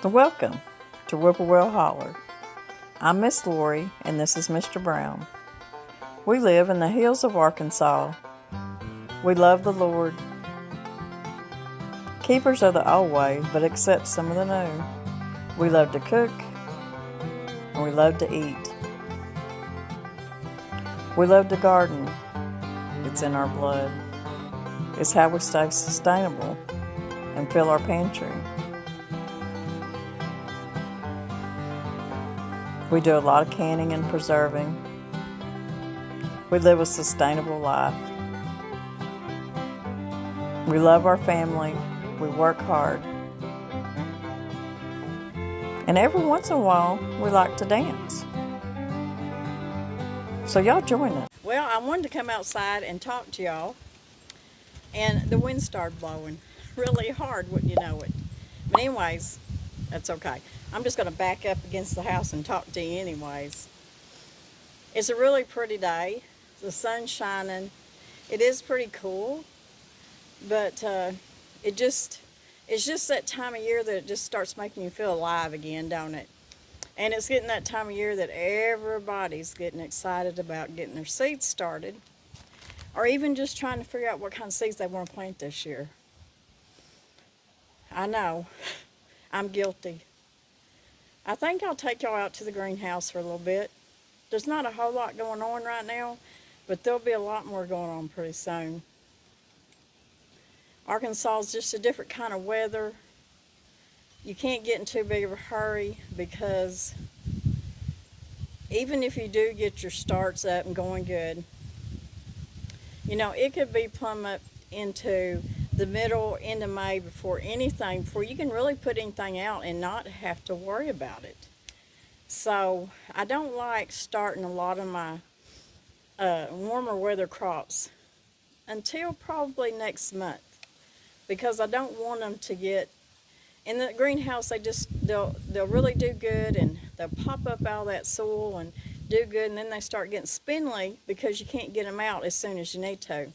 Welcome to Whippoorwill Holler. I'm Miss Lori, and this is Mr. Brown. We live in the hills of Arkansas. We love the Lord. Keepers of the old way, but accept some of the new. We love to cook, and we love to eat. We love to garden. It's in our blood. It's how we stay sustainable and fill our pantry. We do a lot of canning and preserving. We live a sustainable life. We love our family. We work hard. And every once in a while, we like to dance. So y'all join us. Well, I wanted to come outside and talk to y'all. And the wind started blowing really hard, wouldn't you know it? But anyways, that's okay. I'm just going to back up against the house and talk to you anyways. It's a really pretty day. The sun's shining. It is pretty cool, but it's just that time of year that it just starts making you feel alive again, don't it? And it's getting that time of year that everybody's getting excited about getting their seeds started, or even just trying to figure out what kind of seeds they want to plant this year. I know, I'm guilty. I think I'll take y'all out to the greenhouse for a little bit. There's not a whole lot going on right now, but there'll be a lot more going on pretty soon. Arkansas is just a different kind of weather. You can't get in too big of a hurry because even if you do get your starts up and going good, you know, it could be plumb up into the middle, end of May before you can really put anything out and not have to worry about it. So I don't like starting a lot of my warmer weather crops until probably next month, because I don't want them to get in the greenhouse. They'll really do good, and they'll pop up out of that soil and do good, and then they start getting spindly because you can't get them out as soon as you need to.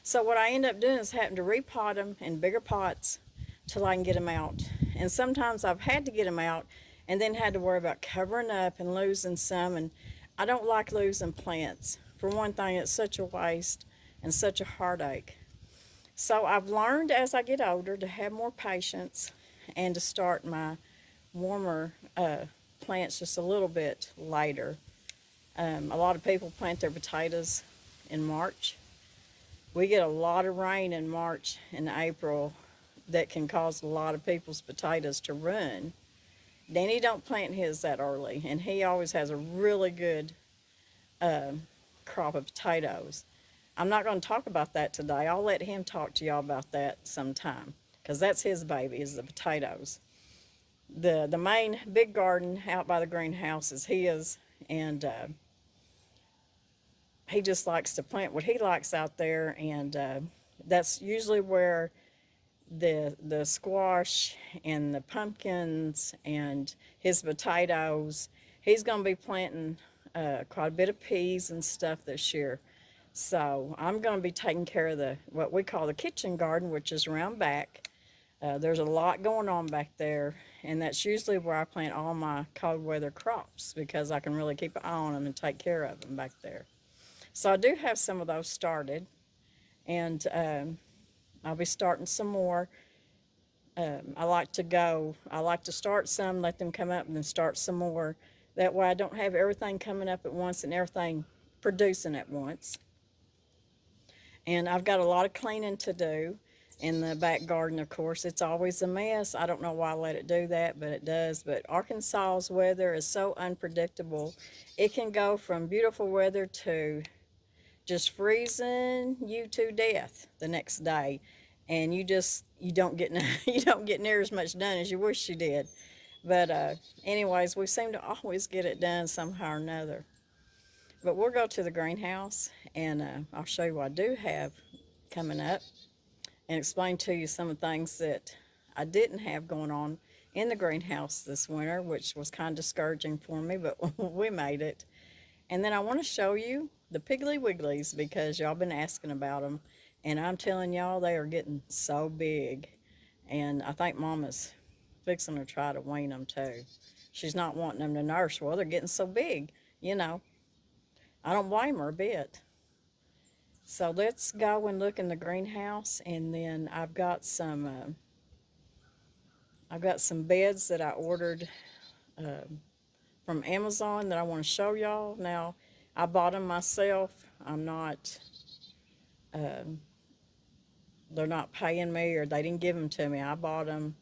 So what I end up doing is having to repot them in bigger pots till I can get them out. And sometimes I've had to get them out and then had to worry about covering up and losing some, and I don't like losing plants. For one thing, it's such a waste and such a heartache. So I've learned as I get older to have more patience and to start my warmer plants just a little bit later. A lot of people plant their potatoes in March. We get a lot of rain in March and April that can cause a lot of people's potatoes to run. Danny don't plant his that early, and he always has a really good crop of potatoes. I'm not going to talk about that today. I'll let him talk to y'all about that sometime, because that's his baby, is the potatoes. The main big garden out by the greenhouse is his, and he just likes to plant what he likes out there, and that's usually where the squash and the pumpkins and his potatoes. He's going to be planting quite a bit of peas and stuff this year. So I'm going to be taking care of what we call the kitchen garden, which is around back. There's a lot going on back there, and that's usually where I plant all my cold weather crops, because I can really keep an eye on them and take care of them back there. So I do have some of those started, and I'll be starting some more. I like to start some, let them come up, and then start some more. That way I don't have everything coming up at once and everything producing at once. And I've got a lot of cleaning to do in the back garden, of course. It's always a mess. I don't know why I let it do that, but it does. But Arkansas's weather is so unpredictable. It can go from beautiful weather to just freezing you to death the next day, and you don't get you don't get near as much done as you wish you did. But anyways, we seem to always get it done somehow or another. But we'll go to the greenhouse, and I'll show you what I do have coming up, and explain to you some of the things that I didn't have going on in the greenhouse this winter, which was kind of discouraging for me, but we made it. And then I want to show you the Piggly Wigglies, because y'all been asking about them, and I'm telling y'all they are getting so big, and I think Mama's fixing to try to wean them too. She's not wanting them to nurse. Well, they're getting so big, you know. I don't blame her a bit. So let's go and look in the greenhouse, and then I've got some beds that I ordered uh, from Amazon that I want to show y'all. Now, I bought them myself. I'm not, um, they're not paying me, or they didn't give them to me. I bought them.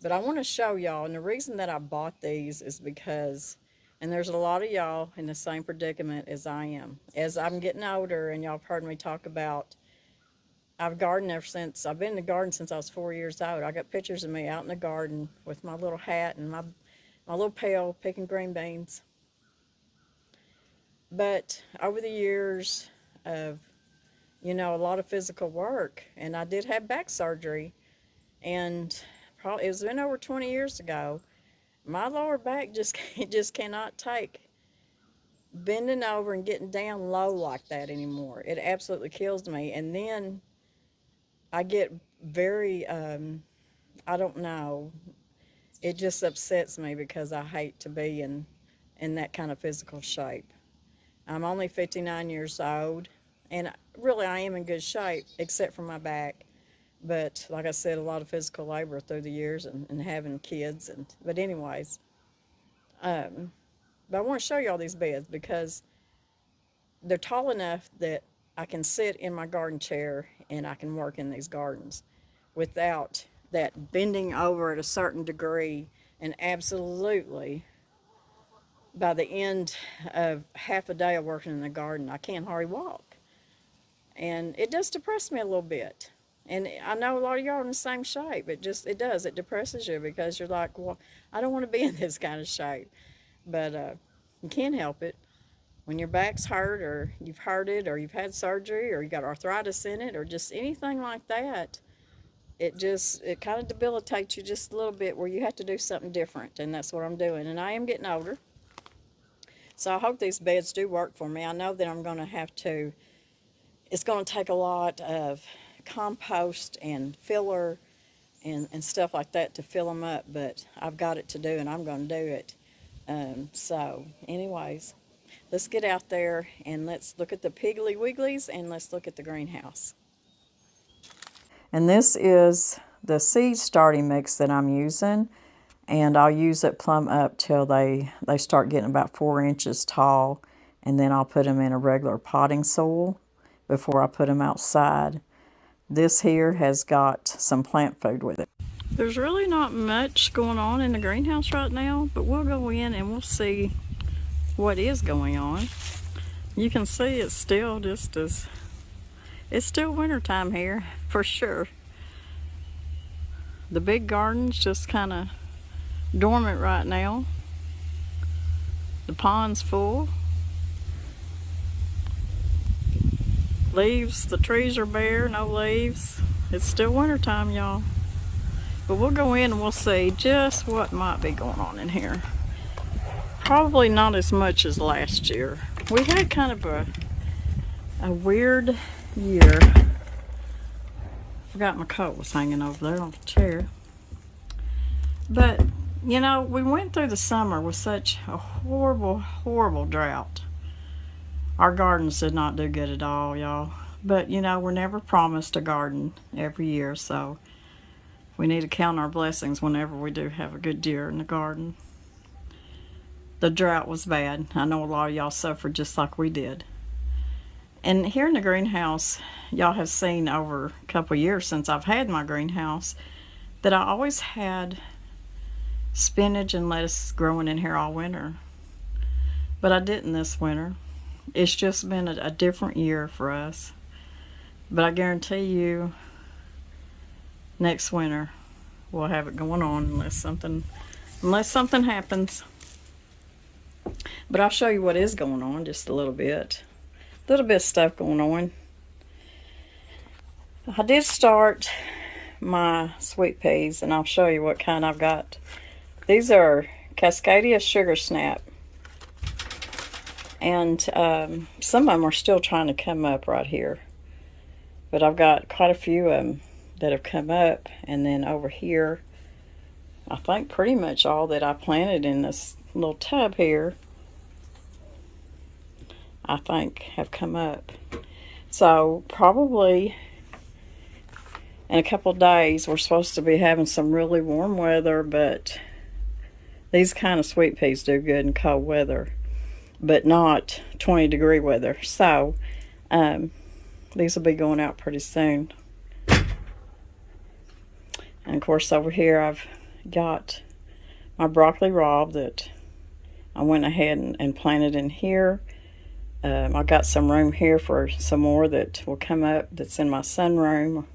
But I want to show y'all, and the reason that I bought these is because, and there's a lot of y'all in the same predicament as I am. As I'm getting older, and y'all have heard me talk about, I've gardened ever since, I've been in the garden since I was 4 years old. I got pictures of me out in the garden with my little hat and my little pail picking green beans. But over the years of, a lot of physical work, and I did have back surgery, and probably it was been over 20 years ago. My lower back just just cannot take bending over and getting down low like that anymore. It absolutely kills me. And then I get very, I don't know, it just upsets me because I hate to be in that kind of physical shape. I'm only 59 years old, and really I am in good shape except for my back. But like I said, a lot of physical labor through the years, and having kids. But anyways, um, but I want to show you all these beds because they're tall enough that I can sit in my garden chair and I can work in these gardens without that bending over at a certain degree. And absolutely, by the end of half a day of working in the garden, I can't hardly walk. And it does depress me a little bit. And I know a lot of y'all are in the same shape. It does. It depresses you because you're like, well, I don't want to be in this kind of shape. But you can't help it. When your back's hurt, or you've hurt it, or you've had surgery, or you got arthritis in it, or just anything like that, it kind of debilitates you just a little bit, where you have to do something different. And that's what I'm doing. And I am getting older. So I hope these beds do work for me. I know that I'm going to have to, it's going to take a lot of compost and filler and stuff like that to fill them up, but I've got it to do, and I'm going to do it. So anyways, let's get out there and let's look at the Piggly Wigglies, and let's look at the greenhouse. And this is the seed starting mix that I'm using, and I'll use it plumb up till they start getting about 4 inches tall, and then I'll put them in a regular potting soil before I put them outside. This here has got some plant food with it. There's really not much going on in the greenhouse right now, but we'll go in and we'll see what is going on. You can see it's still it's still wintertime here for sure. The big garden's just kind of dormant right now. The pond's full. Leaves, the trees are bare, no leaves. It's still wintertime, y'all. But we'll go in and we'll see just what might be going on in here. Probably not as much as last year. We had kind of a weird year. Forgot my coat was hanging over there on the chair. But, we went through the summer with such a horrible, horrible drought. Our gardens did not do good at all, y'all. But, we're never promised a garden every year, so we need to count our blessings whenever we do have a good year in the garden. The drought was bad. I know a lot of y'all suffered just like we did. And here in the greenhouse, y'all have seen over a couple years since I've had my greenhouse that I always had spinach and lettuce growing in here all winter. But I didn't this winter. It's just been a different year for us. But I guarantee you, next winter we'll have it going on unless something happens. But I'll show you what is going on just a little bit. A little bit of stuff going on. I did start my sweet peas, and I'll show you what kind I've got. These are Cascadia Sugar Snap. And some of them are still trying to come up right here. But I've got quite a few of them that have come up. And then over here, I think pretty much all that I planted in this little tub here, I think have come up. So probably in a couple of days we're supposed to be having some really warm weather, but these kind of sweet peas do good in cold weather, but not 20-degree weather. So these will be going out pretty soon. And of course over here I've got my broccoli rabe that I went ahead and planted in here. I got some room here for some more that will come up that's in my sunroom.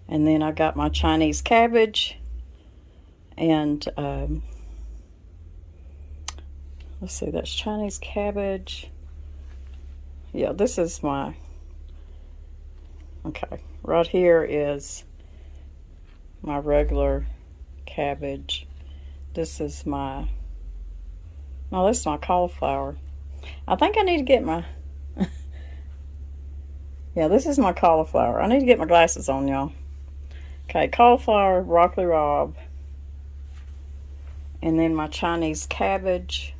And then I got my Chinese cabbage. And let's see, that's Chinese cabbage. Yeah, this is my, okay, right here is my regular cabbage. This is my, no, this is my cauliflower. I think I need to get my, yeah, this is my cauliflower. I need to get my glasses on, y'all. Okay, cauliflower, broccoli rabe, and then my Chinese cabbage.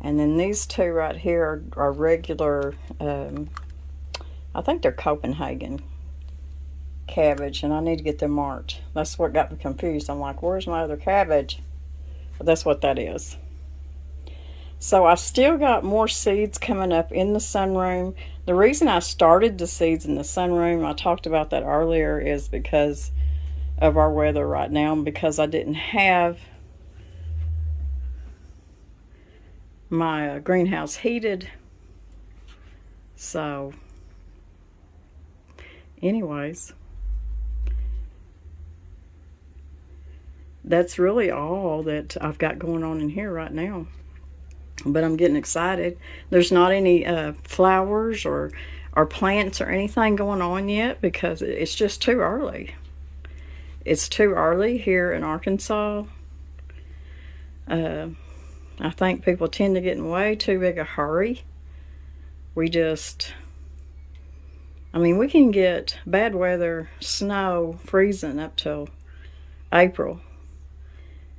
And then these two right here are regular, I think they're Copenhagen cabbage, and I need to get them marked. That's what got me confused. I'm like, where's my other cabbage? But that's what that is. So I've still got more seeds coming up in the sunroom. The reason I started the seeds in the sunroom, I talked about that earlier, is because of our weather right now, and because I didn't have my greenhouse heated. So anyways, that's really all that I've got going on in here right now. But I'm getting excited. There's not any flowers or plants or anything going on yet because it's just too early. It's too early here in Arkansas. I think people tend to get in way too big a hurry. We just, I mean, we can get bad weather, snow, freezing up till April.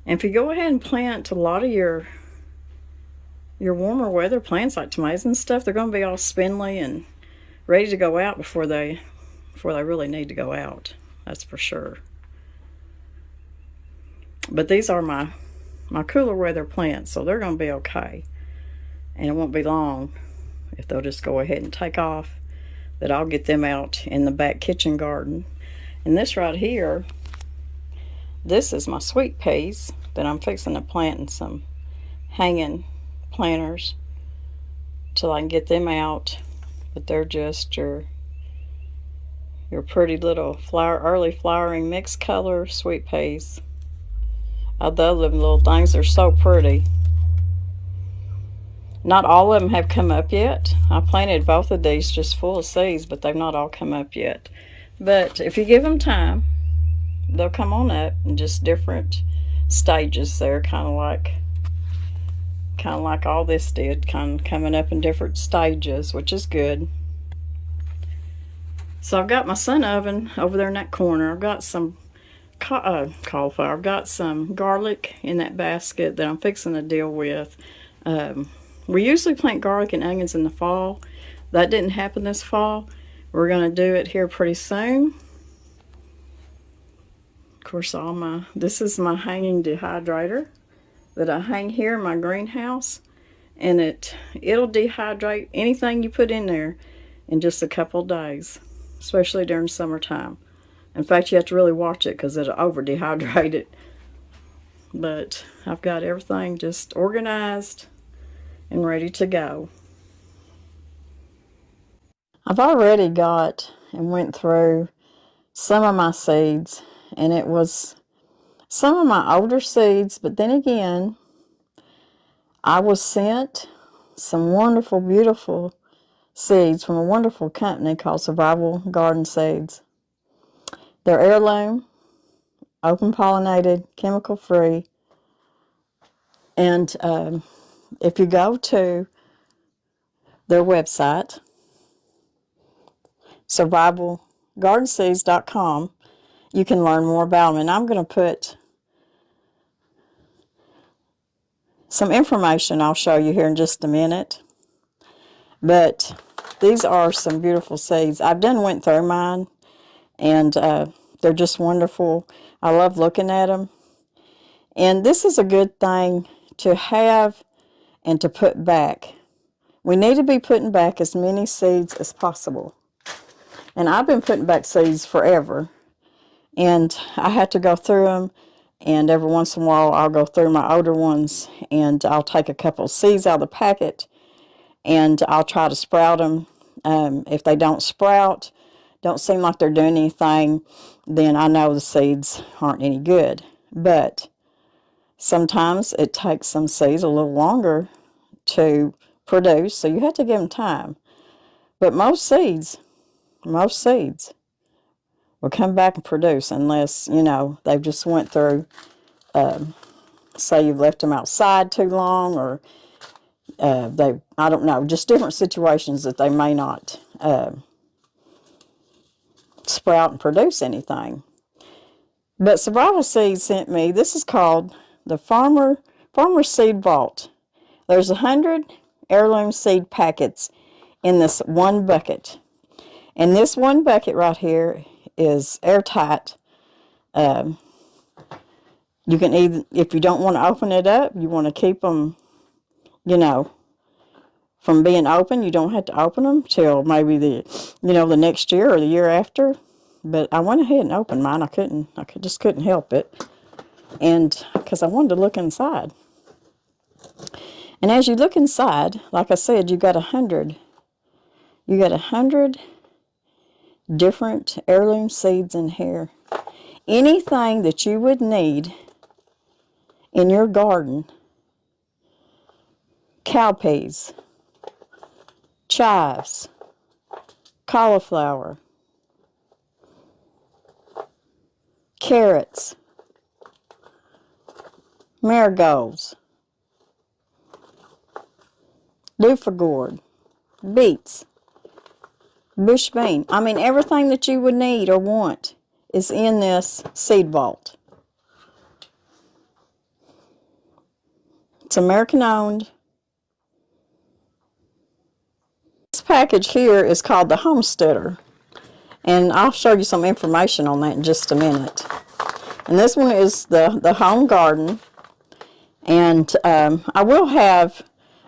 And if you go ahead and plant a lot of your warmer weather plants like tomatoes and stuff, they're going to be all spindly and ready to go out before they really need to go out. That's for sure. But these are my cooler weather plants, so they're going to be okay. And it won't be long if they'll just go ahead and take off that I'll get them out in the back kitchen garden. And this right here, this is my sweet peas that I'm fixing to plant in some hanging planters till I can get them out. But they're just your pretty little early flowering mixed color sweet peas. I love them little things. They're so pretty. Not all of them have come up yet. I planted both of these just full of seeds, but they've not all come up yet. But if you give them time, they'll come on up in just different stages. They're kind of like all this did, kind of coming up in different stages, which is good. So I've got my sun oven over there in that corner. I've got some cauliflower. I've got some garlic in that basket that I'm fixing to deal with. We usually plant garlic and onions in the fall. That didn't happen this fall. We're going to do it here pretty soon. Of course, this is my hanging dehydrator that I hang here in my greenhouse, and it'll dehydrate anything you put in there in just a couple of days, especially during summertime. In fact, you have to really watch it because it'll over dehydrate it. But I've got everything just organized and ready to go. I've already got and went through some of my seeds, and it was some of my older seeds, but then again, I was sent some wonderful, beautiful seeds from a wonderful company called Survival Garden Seeds. They're heirloom, open pollinated, chemical free, and if you go to their website, survivalgardenseeds.com, you can learn more about them. And I'm going to put some information I'll show you here in just a minute. But these are some beautiful seeds. I've went through mine, and they're just wonderful. I love looking at them. And this is a good thing to have and to put back. We need to be putting back as many seeds as possible. And I've been putting back seeds forever. And I had to go through them. And every once in a while, I'll go through my older ones. And I'll take a couple of seeds out of the packet. And I'll try to sprout them. If they don't sprout, don't seem like they're doing anything, then I know the seeds aren't any good. But sometimes it takes some seeds a little longer to produce, so you have to give them time. But most seeds will come back and produce, unless, they've just went through, say you've left them outside too long, or I don't know, just different situations that they may not sprout and produce anything. But Survival Seeds sent me, this is called the Farmer Seed Vault. There's 100 heirloom seed packets in this one bucket. And this one bucket right here is airtight. You can either, if you don't want to open it up, you want to keep them, from being open, you don't have to open them till maybe the next year or the year after. But I went ahead and opened mine. I just couldn't help it. And because I wanted to look inside. And as you look inside, like I said, you got 100 different heirloom seeds in here. Anything that you would need in your garden: cowpeas, chives, cauliflower, carrots, marigolds, loofah gourd, beets, bush bean. I mean, everything that you would need or want is in this seed vault. It's American owned. This package here is called the Homesteader, and I'll show you some information on that in just a minute. And this one is the home garden, and I will have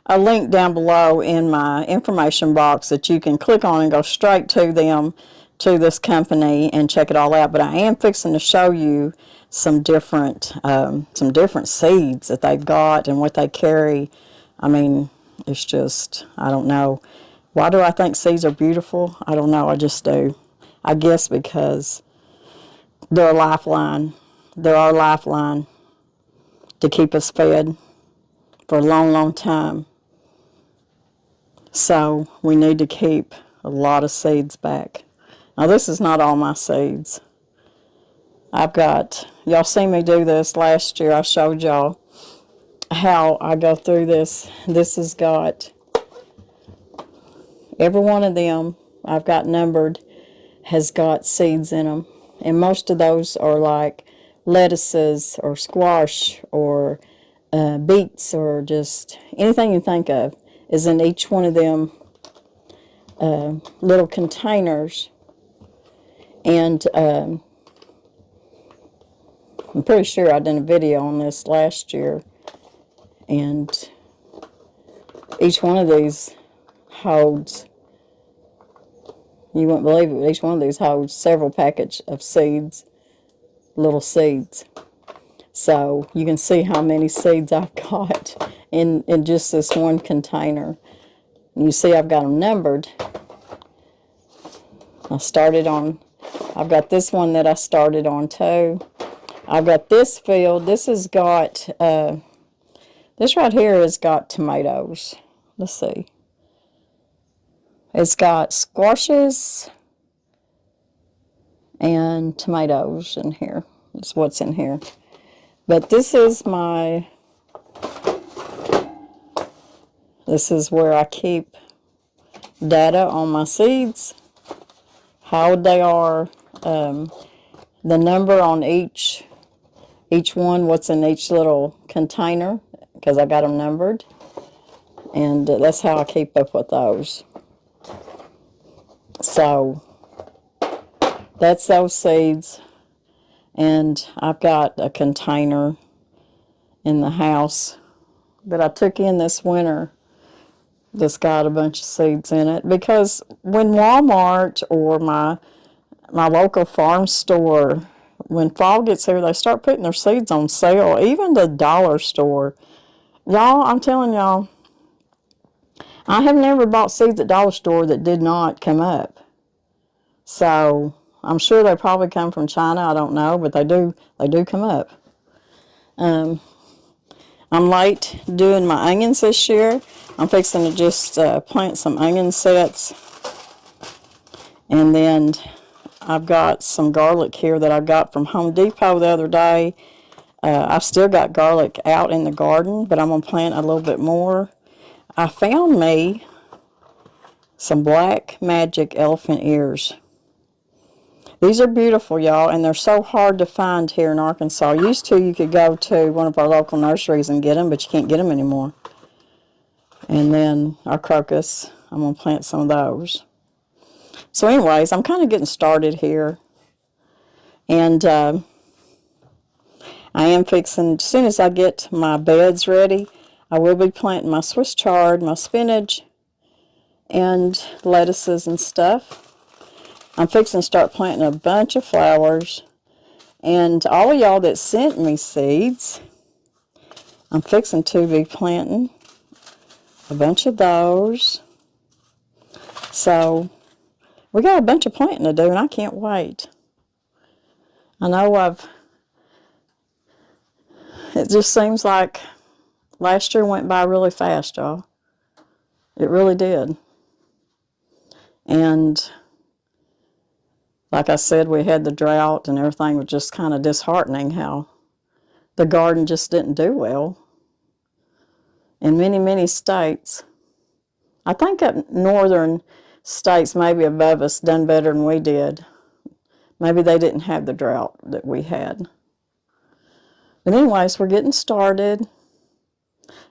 a link down below in my information box that you can click on and go straight to them, to this company, and check it all out. But I am fixing to show you some different seeds that they've got and what they carry. I mean, it's just, I don't know. Why do I think seeds are beautiful? I don't know. I just do. I guess because they're a lifeline. They're our lifeline to keep us fed for a long, long time. So we need to keep a lot of seeds back. Now, this is not all my seeds. Y'all seen me do this last year. I showed y'all how I go through this. This has got, every one of them I've got numbered has got seeds in them. And most of those are like lettuces or squash or beets, or just anything you think of is in each one of them little containers. And I'm pretty sure I did a video on this last year. And each one of these holds, you wouldn't believe it, each one of these holds several packets of seeds, little seeds. So you can see how many seeds I've got in just this one container. And you see I've got them numbered. I've got this one that I started on too. I've got this field. This has got, this right here has got tomatoes. Let's see. It's got squashes and tomatoes in here. That's what's in here. But this is where I keep data on my seeds, how old they are, the number on each one, what's in each little container, because I got them numbered. And that's how I keep up with those. So that's those seeds. And I've got a container in the house that I took in this winter that's got a bunch of seeds in it. Because when Walmart or my local farm store, when fall gets here, they start putting their seeds on sale. Even the dollar store. Y'all, I'm telling y'all, I have never bought seeds at dollar store that did not come up. So I'm sure they probably come from China. I don't know, but they do come up. I'm late doing my onions this year. I'm fixing to just plant some onion sets, and then I've got some garlic here that I got from Home Depot the other day. I've still got garlic out in the garden, but I'm going to plant a little bit more. I found me some black magic elephant ears. These are beautiful, y'all, and they're so hard to find here in Arkansas. Used to, you could go to one of our local nurseries and get them, but you can't get them anymore. And then our crocus, I'm going to plant some of those. So anyways, I'm kind of getting started here. And I am fixing, as soon as I get my beds ready, I will be planting my Swiss chard, my spinach, and lettuces and stuff. I'm fixing to start planting a bunch of flowers. And all of y'all that sent me seeds, I'm fixing to be planting a bunch of those. So we got a bunch of planting to do, and I can't wait. I know it just seems like last year went by really fast, y'all. It really did. And like I said, we had the drought and everything was just kind of disheartening how the garden just didn't do well in many, many states. I think up northern states maybe above us done better than we did. Maybe they didn't have the drought that we had. But anyways, we're getting started.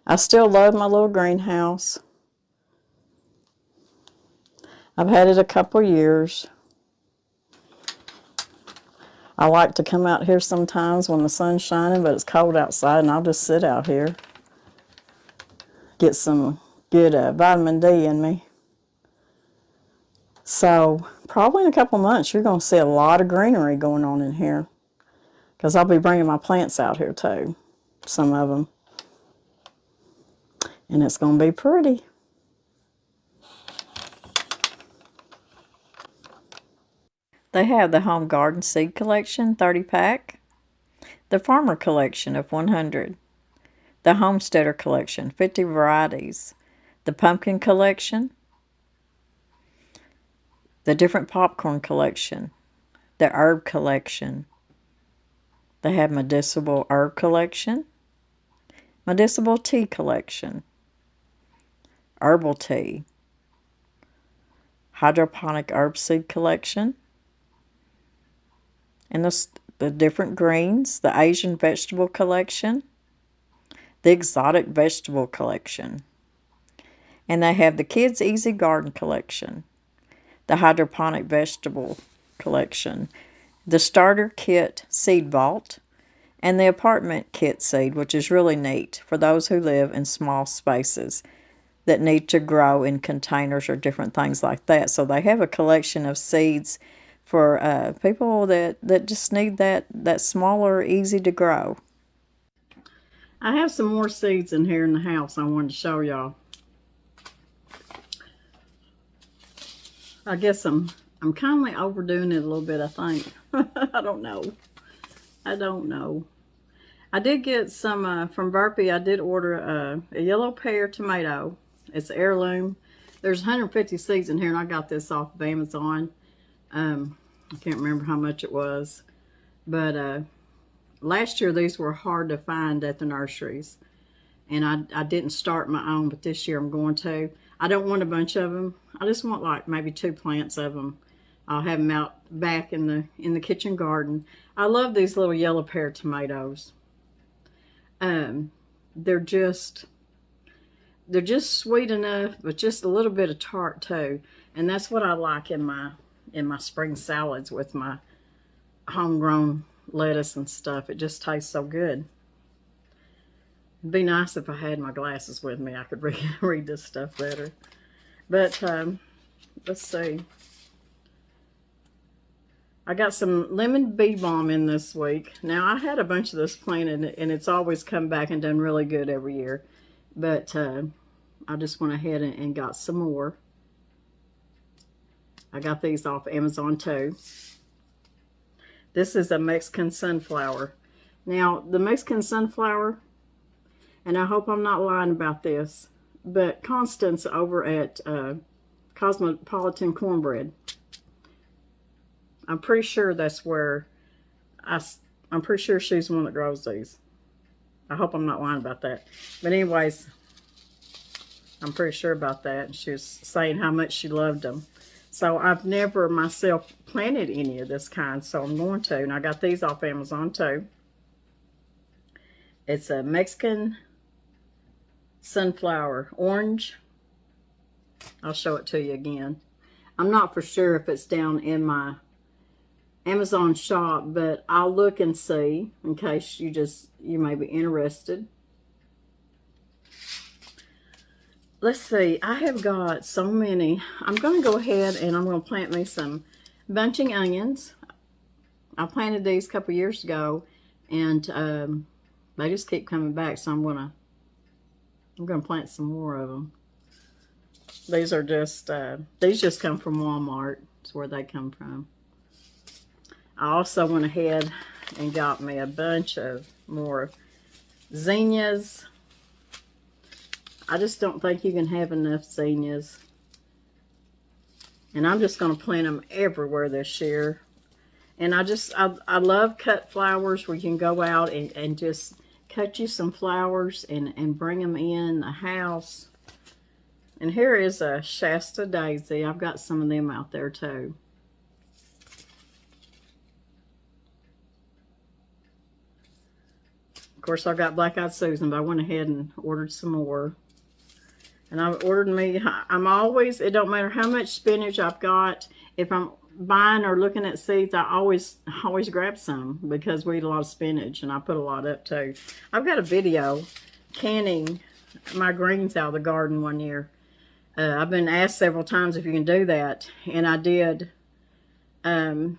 I still love my little greenhouse. I've had it a couple years. I like to come out here sometimes when the sun's shining, but it's cold outside, and I'll just sit out here. Get some good vitamin D in me. So probably in a couple months, you're going to see a lot of greenery going on in here, because I'll be bringing my plants out here too, some of them. And it's going to be pretty. They have the Home Garden Seed Collection 30-pack, the Farmer Collection of 100, the Homesteader Collection 50 varieties, the Pumpkin Collection, the Different Popcorn Collection, the Herb Collection. They have Medicinal Herb Collection, Medicinal Tea Collection, Herbal Tea, Hydroponic Herb Seed Collection, and the different greens, the Asian Vegetable Collection, the Exotic Vegetable Collection. And they have the Kids Easy Garden Collection, the Hydroponic Vegetable Collection, the Starter Kit Seed Vault, and the Apartment Kit Seed, which is really neat for those who live in small spaces that need to grow in containers or different things like that. So they have a collection of seeds for people that just need that smaller, easy to grow. I have some more seeds in here in the house I wanted to show y'all. I guess I'm kind of overdoing it a little bit, I think. I don't know. I did get some from Burpee. I did order a yellow pear tomato. It's heirloom. There's 150 seeds in here, and I got this off of Amazon. I can't remember how much it was. But last year, these were hard to find at the nurseries. And I didn't start my own, but this year I'm going to. I don't want a bunch of them. I just want like maybe 2 plants of them. I'll have them out back in the kitchen garden. I love these little yellow pear tomatoes. They're just sweet enough, but just a little bit of tart too. And that's what I like in my spring salads with my homegrown lettuce and stuff. It just tastes so good. It'd be nice if I had my glasses with me. I could read this stuff better. But let's see. I got some lemon bee balm in this week. Now, I had a bunch of this planted, and it's always come back and done really good every year. But I just went ahead and got some more. I got these off Amazon too. This is a Mexican sunflower. Now, the Mexican sunflower, and I hope I'm not lying about this, but Constance over at Cosmopolitan Cornbread, I'm pretty sure that's where I'm pretty sure she's the one that grows these. I hope I'm not lying about that. But anyways, I'm pretty sure about that. And she was saying how much she loved them. So I've never myself planted any of this kind, so I'm going to. And I got these off Amazon too. It's a Mexican sunflower orange. I'll show it to you again. I'm not for sure if it's down in my Amazon shop, but I'll look and see in case you may be interested. Let's see, I have got so many. I'm going to go ahead and I'm going to plant me some bunching onions. I planted these a couple years ago, and they just keep coming back, so I'm going to plant some more of them. These are just these just come from Walmart. That's where they come from. I also went ahead and got me a bunch of more zinnias. I just don't think you can have enough zinnias. And I'm just going to plant them everywhere this year. And I love cut flowers where you can go out and just cut you some flowers and bring them in the house. And here is a Shasta daisy. I've got some of them out there too. Of course, I got black-eyed Susan, but I went ahead and ordered some more. And I've ordered it don't matter how much spinach I've got. If I'm buying or looking at seeds, I always grab some because we eat a lot of spinach, and I put a lot up too. I've got a video canning my greens out of the garden one year. I've been asked several times if you can do that, and I did. And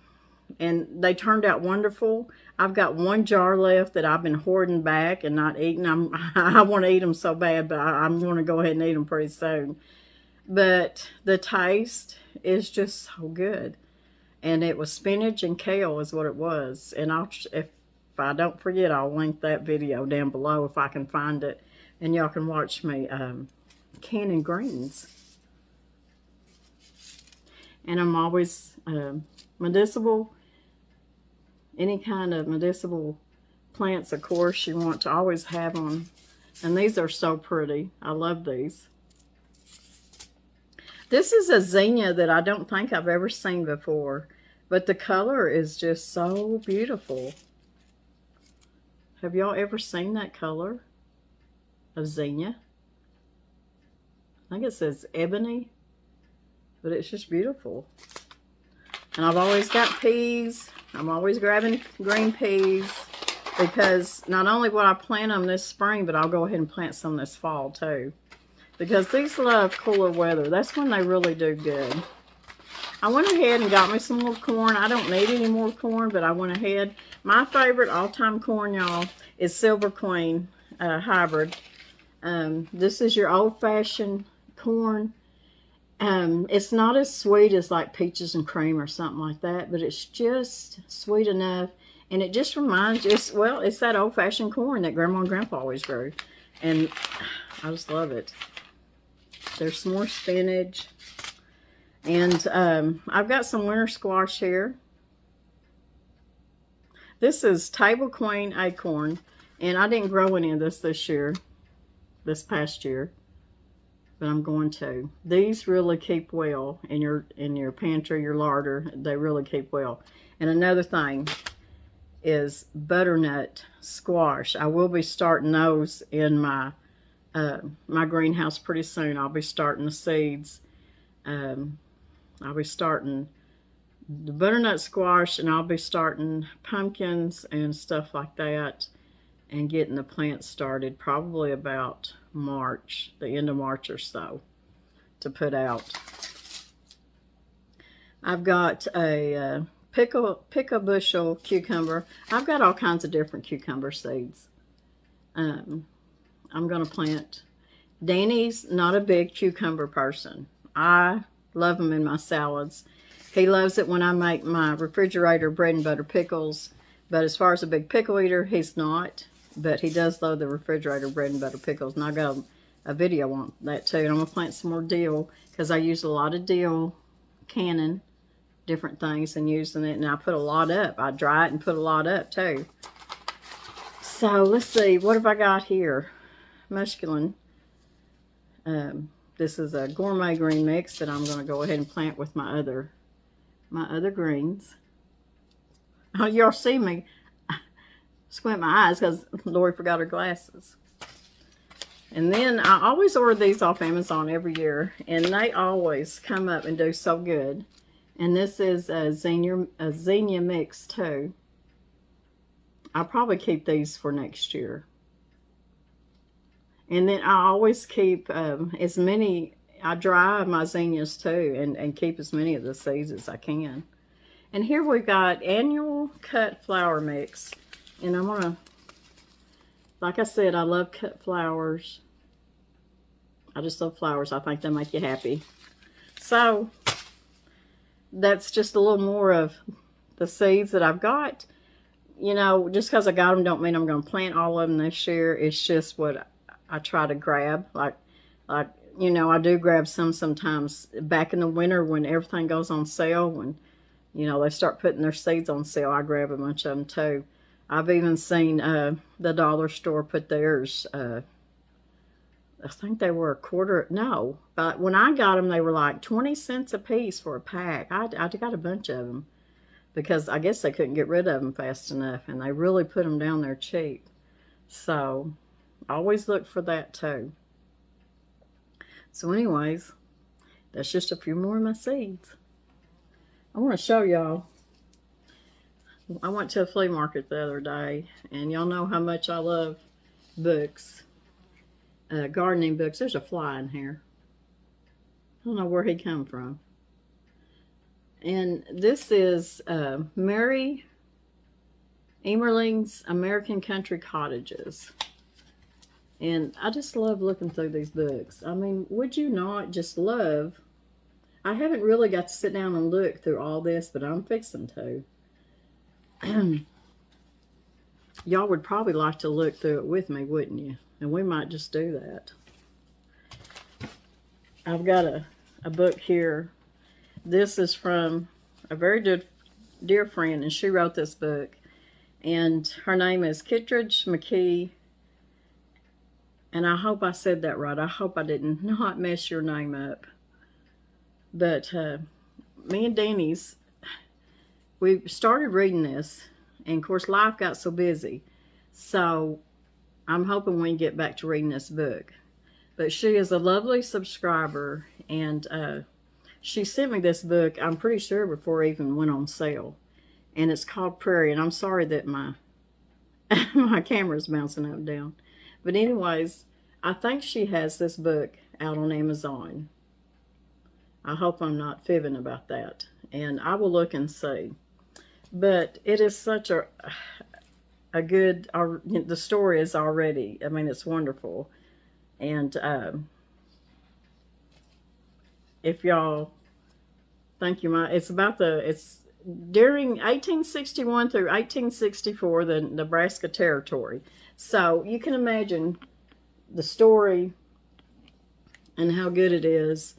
they turned out wonderful. I've got one jar left that I've been hoarding back and not eating. I want to eat them so bad, but I'm going to go ahead and eat them pretty soon. But the taste is just so good. And it was spinach and kale is what it was. And if I don't forget, I'll link that video down below if I can find it. And y'all can watch me canning greens. And I'm always medicinal. Any kind of medicinal plants, of course, you want to always have them. And these are so pretty. I love these. This is a zinnia that I don't think I've ever seen before. But the color is just so beautiful. Have y'all ever seen that color of zinnia? I think it says ebony. But it's just beautiful. And I've always got peas. I'm always grabbing green peas because not only will I plant them this spring, but I'll go ahead and plant some this fall too. Because these love cooler weather. That's when they really do good. I went ahead and got me some more corn. I don't need any more corn, but I went ahead. My favorite all-time corn, y'all, is Silver Queen hybrid. This is your old-fashioned corn. It's not as sweet as like peaches and cream or something like that, but it's just sweet enough. And it just reminds you, well, it's that old-fashioned corn that Grandma and Grandpa always grew. And I just love it. There's some more spinach. And I've got some winter squash here. This is Table Queen acorn. And I didn't grow any of this year, this past year. but I'm going to. These really keep well in your pantry, your larder. They really keep well. And another thing is butternut squash. I will be starting those in my greenhouse pretty soon. I'll be starting the seeds. I'll be starting the butternut squash, and I'll be starting pumpkins and stuff like that, and getting the plants started probably about March, the end of March or so, to put out. I've got a pick a bushel cucumber. I've got all kinds of different cucumber seeds. I'm going to plant. Danny's not a big cucumber person. I love them in my salads. He loves it when I make my refrigerator bread and butter pickles. But as far as a big pickle eater, he's not. But he does love the refrigerator bread and butter pickles. And I got a video on that too. And I'm going to plant some more dill because I use a lot of dill canning different things and using it. And I put a lot up. I dry it and put a lot up too. So let's see. What have I got here? Musculin. This is a gourmet green mix that I'm going to go ahead and plant with my other greens. Oh, y'all see me squint my eyes because Lori forgot her glasses. And then I always order these off Amazon every year, and they always come up and do so good. And this is a zinnia mix too. I'll probably keep these for next year. And then I always keep as many, I dry my zinnias too, and keep as many of the seeds as I can. And here we've got annual cut flower mix. And I'm going to, like I said, I love cut flowers. I just love flowers. I think they make you happy. So, that's just a little more of the seeds that I've got. You know, just because I got them don't mean I'm going to plant all of them this year. It's just what I try to grab. Like, you know, I do grab some sometimes back in the winter when everything goes on sale. When, you know, they start putting their seeds on sale, I grab a bunch of them too. I've even seen the dollar store put theirs. I think they were no. But when I got them, they were like 20 cents a piece for a pack. I got a bunch of them because I guess they couldn't get rid of them fast enough. And they really put them down there cheap. So, always look for that too. So anyways, that's just a few more of my seeds. I want to show y'all. I went to a flea market the other day, and y'all know how much I love books, gardening books. There's a fly in here. I don't know where he come from. And this is Mary Emerling's American Country Cottages. And I just love looking through these books. I mean, would you not just love... I haven't really got to sit down and look through all this, but I'm fixing to. Y'all would probably like to look through it with me, wouldn't you? And we might just do that. I've got a book here. This is from a very dear friend, and she wrote this book. And her name is Kittredge McKee. And I hope I said that right. I hope I did not mess your name up. But me and Danny's, we started reading this. And of course, life got so busy. So I'm hoping we can get back to reading this book. But she is a lovely subscriber. And she sent me this book, I'm pretty sure, before it even went on sale. And it's called Prairie. And I'm sorry that my camera's bouncing up and down. But anyways, I think she has this book out on Amazon. I hope I'm not fibbing about that. And I will look and see. But it is such a good, the story is already, I mean, it's wonderful. And if y'all think you might, it's during 1861 through 1864, the Nebraska Territory. So you can imagine the story and how good it is.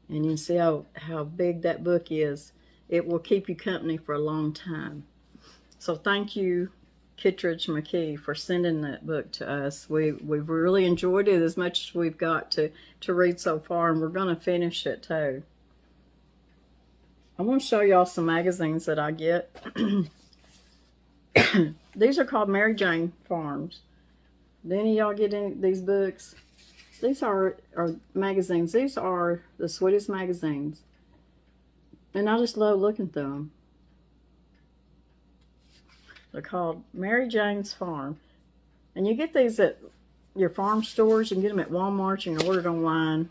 And you can see how big that book is. It will keep you company for a long time. So thank you, Kittredge McKee for sending that book to us. We've really enjoyed it as much as we've got to read so far, and we're going to finish it too. I want to show y'all some magazines that I get. These are called Mary Jane Farms. Do any of y'all get any of these books? These are magazines. These are the sweetest magazines. And I just love looking through them. They're called Mary Jane's Farm. And you get these at your farm stores. You can get them at Walmart. You can order it online.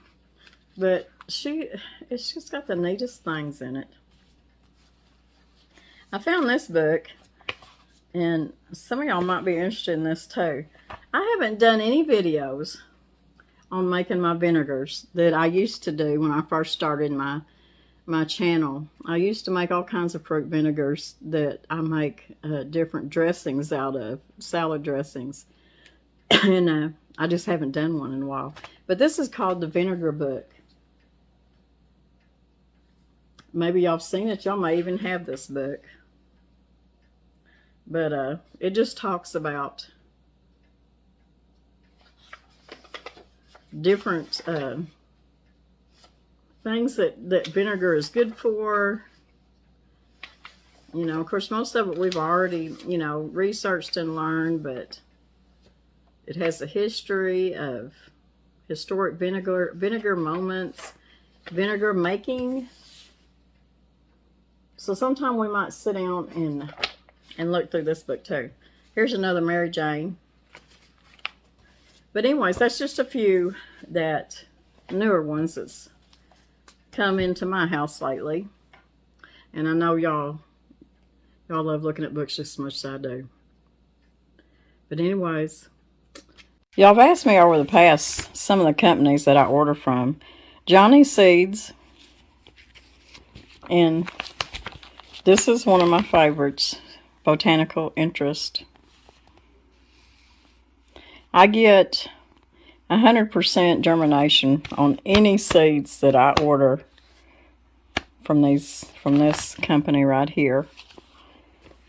But it's just got the neatest things in it. I found this book. And some of y'all might be interested in this too. I haven't done any videos on making my vinegars that I used to do when I first started my channel. I used to make all kinds of fruit vinegars that I make different dressings out of, salad dressings. And I just haven't done one in a while. But this is called the Vinegar Book. Maybe y'all have seen it. Y'all may even have this book. But it just talks about different things that vinegar is good for. You know, of course, most of it we've already, you know, researched and learned, but it has a history of historic vinegar moments, vinegar making. So sometime we might sit down and look through this book too. Here's another Mary Jane. But anyways, that's just a few that newer ones that's come into my house lately. And I know y'all love looking at books just as much as I do. But anyways, y'all have asked me over the past some of the companies that I order from. Johnny Seeds. And this is one of my favorites. Botanical Interest. I get 100% germination on any seeds that I order from this company right here.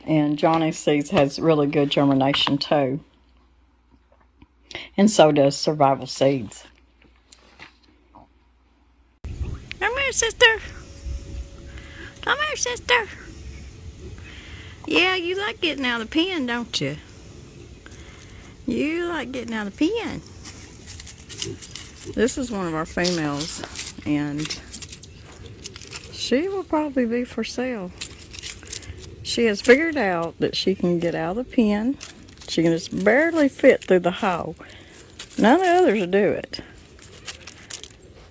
And Johnny Seeds has really good germination too. And so does Survival Seeds. Come here, sister. Come here, sister. Yeah, you like getting out of the pen, don't you? You like getting out of the pen. This is one of our females, and she will probably be for sale. She has figured out that she can get out of the pen. She can just barely fit through the hole. None of the others will do it.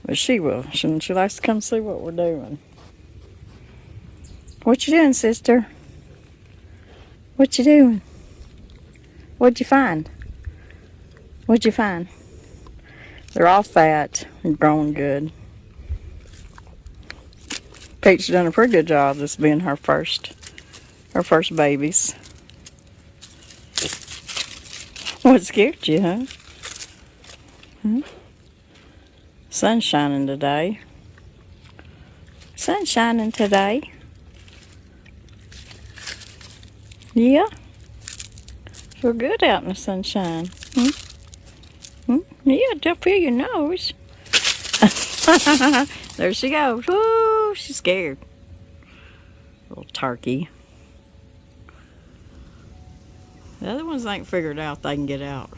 But she will. She likes to come see what we're doing. What you doing, sister? What you doing? What'd you find? What'd you find? They're all fat and growing good. Pete's done a pretty good job this being her first babies. What scared you, huh? Sun's shining today. Sun's shining today. Yeah. Feel good out in the sunshine. Yeah, don't feel your nose. There she goes. Woo, she's scared. Little turkey. The other ones ain't figured out they can get out.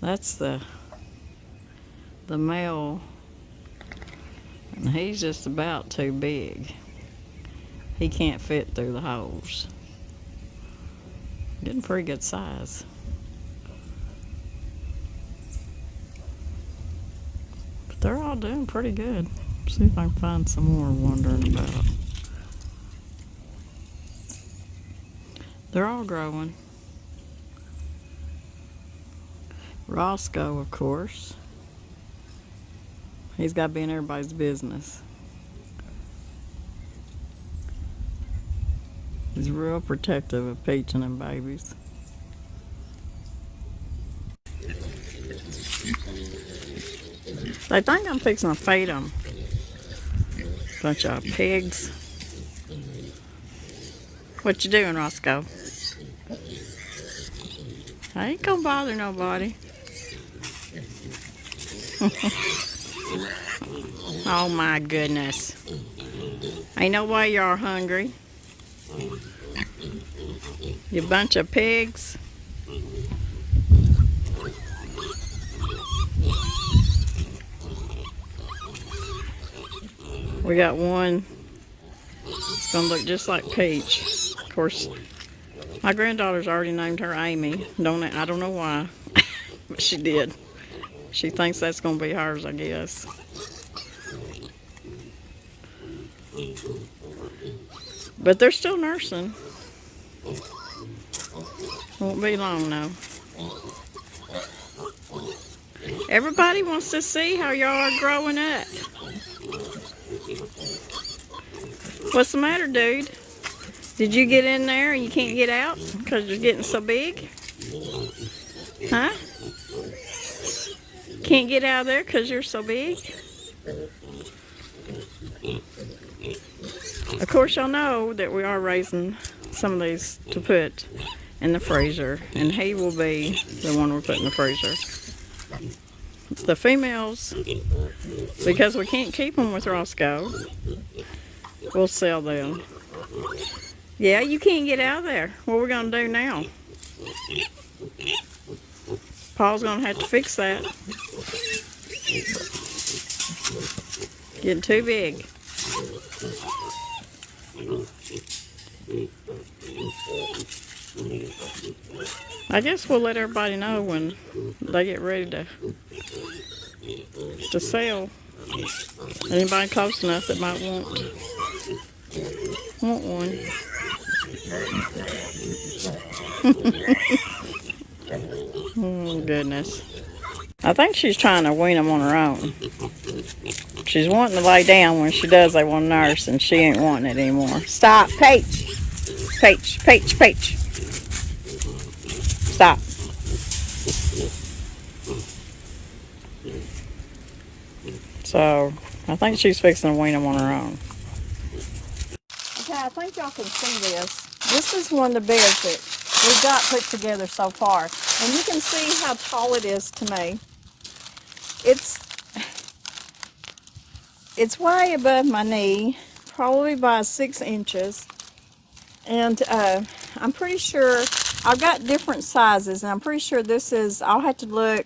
That's the male. And he's just about too big. He can't fit through the holes. Getting pretty good size. But they're all doing pretty good. See if I can find some more I'm wondering about. They're all growing. Roscoe, of course. He's got to be in everybody's business. He's real protective of Peach and them babies. They think I'm fixing to feed them. Bunch of pigs. What you doing, Roscoe? I ain't gonna bother nobody. Oh my goodness. Ain't no way y'all hungry. You bunch of pigs. We got one. It's gonna look just like Peach. Of course, my granddaughter's already named her Amy. I don't know why, but she did. She thinks that's gonna be hers, I guess. But they're still nursing. Won't be long now. Everybody wants to see how y'all are growing up. What's the matter, dude? Did you get in there and you can't get out because you're getting so big? Huh? Can't get out of there because you're so big? Of course, y'all know that we are raising some of these to put in the freezer, and he will be the one we put in the freezer. The females, because we can't keep them with Roscoe, we'll sell them. Yeah, you can't get out of there. What are we going to do now? Paul's going to have to fix that. Getting too big. I guess we'll let everybody know when they get ready to sell. Anybody close enough that might want one. Oh, goodness. I think she's trying to wean them on her own. She's wanting to lay down. When she does, they want to nurse, and she ain't wanting it anymore. Stop, Peach. Peach, Peach, Peach. Stop. So, I think she's fixing to wean them on her own. Okay, I think y'all can see this. This is one of the beds that we've got put together so far. And you can see how tall it is to me. It's way above my knee, probably by 6 inches. And I'm pretty sure, I've got different sizes, and I'm pretty sure this is, I'll have to look,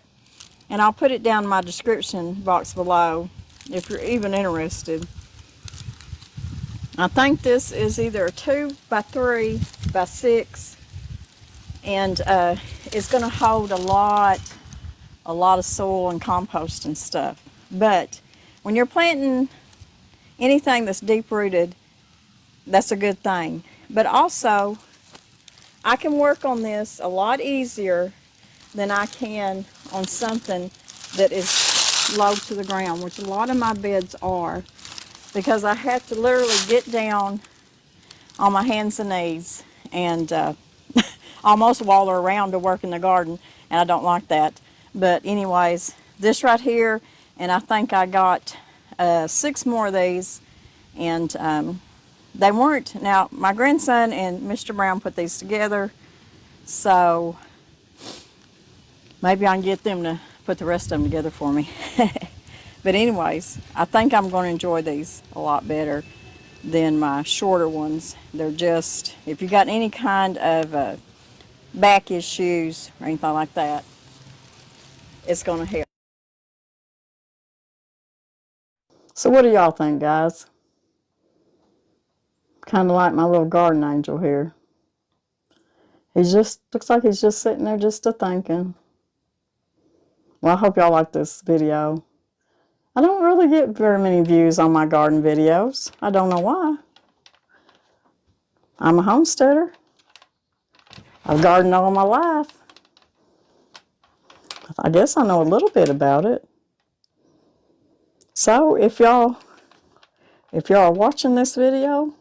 and I'll put it down in my description box below if you're even interested. I think this is either a 2 by 3 by 6, and it's going to hold a lot of soil and compost and stuff. But when you're planting anything that's deep rooted, that's a good thing. But also, I can work on this a lot easier than I can on something that is low to the ground, which a lot of my beds are, because I have to literally get down on my hands and knees and almost waller around to work in the garden, and I don't like that. But anyways, this right here, and I think I got 6 more of these, and they weren't, now my grandson and Mr. Brown put these together, so maybe I can get them to put the rest of them together for me. But anyways, I think I'm going to enjoy these a lot better than my shorter ones. They're just, if you got any kind of back issues or anything like that, it's going to help. So what do y'all think, guys? Kind of like my little garden angel here. He's just, looks like he's just sitting there just a thinking. Well, I hope y'all like this video. I don't really get very many views on my garden videos. I don't know why. I'm a homesteader. I've gardened all my life. I guess I know a little bit about it. So if y'all are watching this video,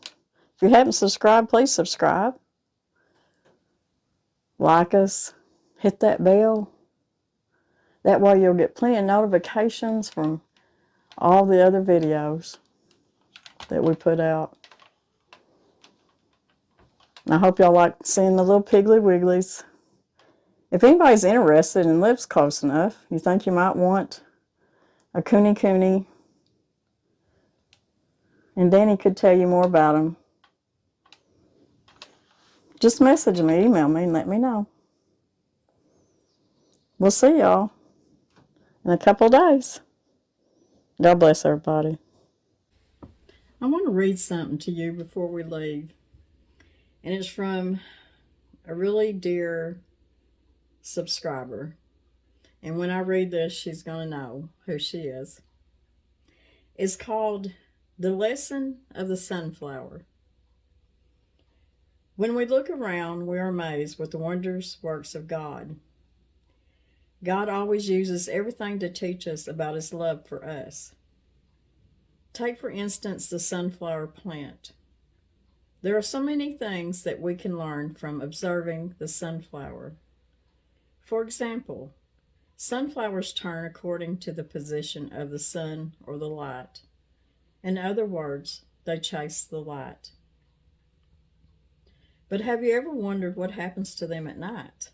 if you haven't subscribed, please subscribe. Like us. Hit that bell. That way you'll get plenty of notifications from all the other videos that we put out. I hope y'all like seeing the little Piggly Wigglies. If anybody's interested and lives close enough, you think you might want a Cooney, and Danny could tell you more about them, just message me, email me, and let me know. We'll see y'all in a couple of days. God bless everybody. I want to read something to you before we leave. And it's from a really dear subscriber. And when I read this, she's going to know who she is. It's called The Lesson of the Sunflower. When we look around, we are amazed with the wondrous works of God. God always uses everything to teach us about his love for us. Take, for instance, the sunflower plant. There are so many things that we can learn from observing the sunflower. For example, sunflowers turn according to the position of the sun or the light. In other words, they chase the light. But have you ever wondered what happens to them at night?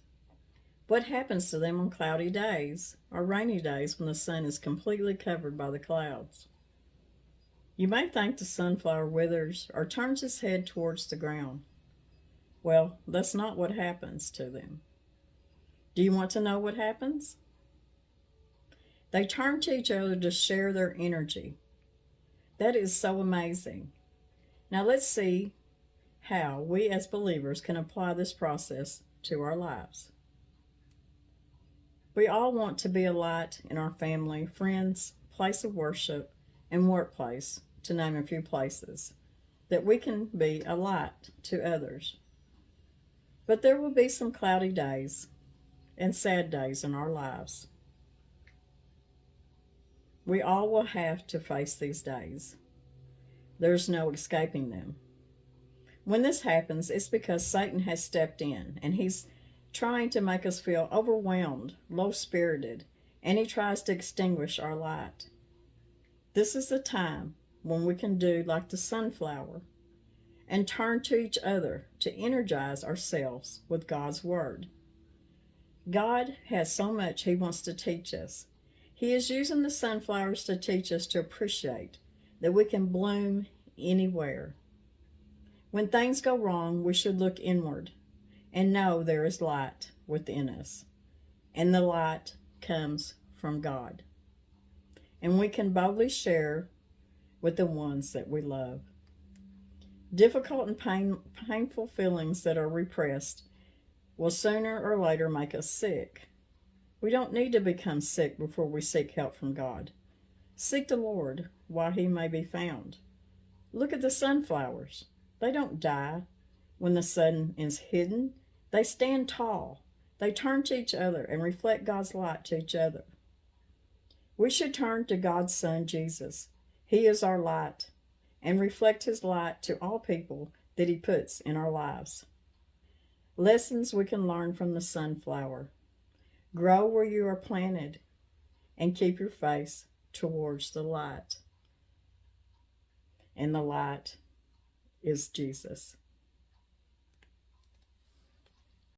What happens to them on cloudy days or rainy days when the sun is completely covered by the clouds? You may think the sunflower withers or turns its head towards the ground. Well, that's not what happens to them. Do you want to know what happens? They turn to each other to share their energy. That is so amazing. Now let's see how we as believers can apply this process to our lives. We all want to be a light in our family, friends, place of worship, and workplace, to name a few places, that we can be a light to others. But there will be some cloudy days and sad days in our lives. We all will have to face these days. There's no escaping them. When this happens, it's because Satan has stepped in and he's trying to make us feel overwhelmed, low-spirited, and he tries to extinguish our light. This is the time when we can do like the sunflower and turn to each other to energize ourselves with God's Word. God has so much he wants to teach us. He is using the sunflowers to teach us to appreciate that we can bloom anywhere. When things go wrong, we should look inward and know there is light within us, and the light comes from God. And we can boldly share with the ones that we love. Difficult and painful feelings that are repressed will sooner or later make us sick. We don't need to become sick before we seek help from God. Seek the Lord while he may be found. Look at the sunflowers. They don't die when the sun is hidden. They stand tall. They turn to each other and reflect God's light to each other. We should turn to God's Son, Jesus. He is our light, and reflect his light to all people that he puts in our lives. Lessons we can learn from the sunflower. Grow where you are planted and keep your face towards the light. And the light is Jesus.